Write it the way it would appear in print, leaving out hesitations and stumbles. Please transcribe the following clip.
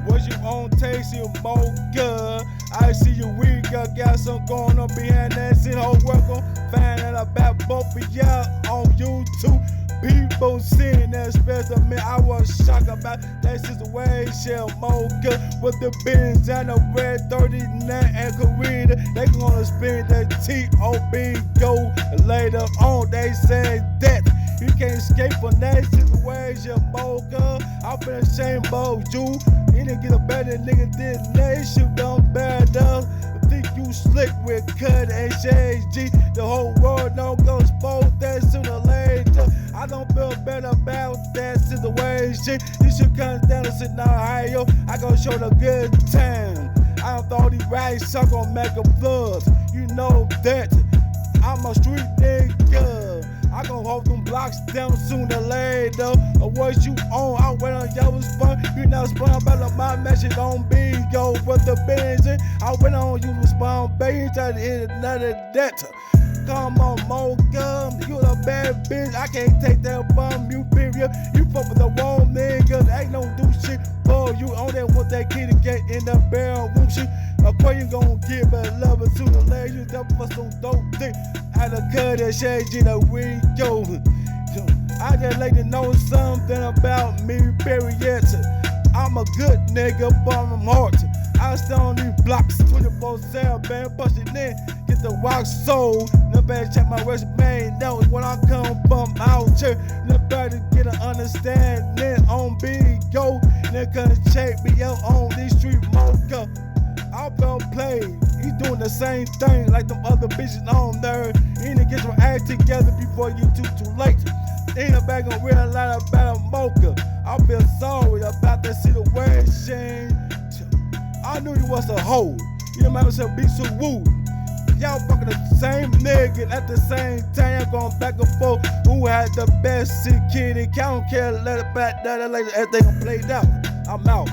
What you on taste you Mocha? I see you Rico, got some going on behind that shit. Whole welcome, find out about both of y'all on YouTube. People seeing that special man, I was shocked about that situation. Mocha with the Benz and the red 39 and Korea. They gonna spend the T.O.B. go later on. They say that you can't escape from that situation, Mocha. I've been ashamed of you. You didn't get a better nigga than that. Shit done better. Think you slick with cut and SHG. The whole world don't go expose that sooner or later. I don't feel better about that situation. You should come down and sit in Ohio. I gon' show the good time. I don't throw these rats, I'm gon' make a flood. You know that I'm a street nigga. I gon' hold them blocks down sooner or later. Or what you on? I went on yellow spun. You not spun better my message on bingo with the Benz. I went on you spun baby try to hit another debt. Come on, Mocha, you a bad bitch. I can't take that from you, period. You fuck with the wrong nigga. Ain't no do shit for you. On that with that kitty cat in the barrel room shit. Of course you gon' give a love it to the lady. You never for some dope dick. I done cut that shade in a Rico. I just like to know something about me, period. I'm a good nigga, but I'm hard. I stay on these blocks 24/7, man, bustin' in, get the rock soul. Nobody check my resume, knows when I come from out here. Nobody get an understanding on bingo. Nigga check me out on these street Mocha. I been played. You doing the same thing like them other bitches on there. You need to get your act together before you too late. Ain't nobody gonna realize about a Mocha. I feel sorry about that situation. I knew you was a hoe. You don't matter to be so rude. Y'all fucking the same nigga at the same time. Y'all going back and forth. Who had the best security? I don't care. Let it back down. Everything played out. I'm out.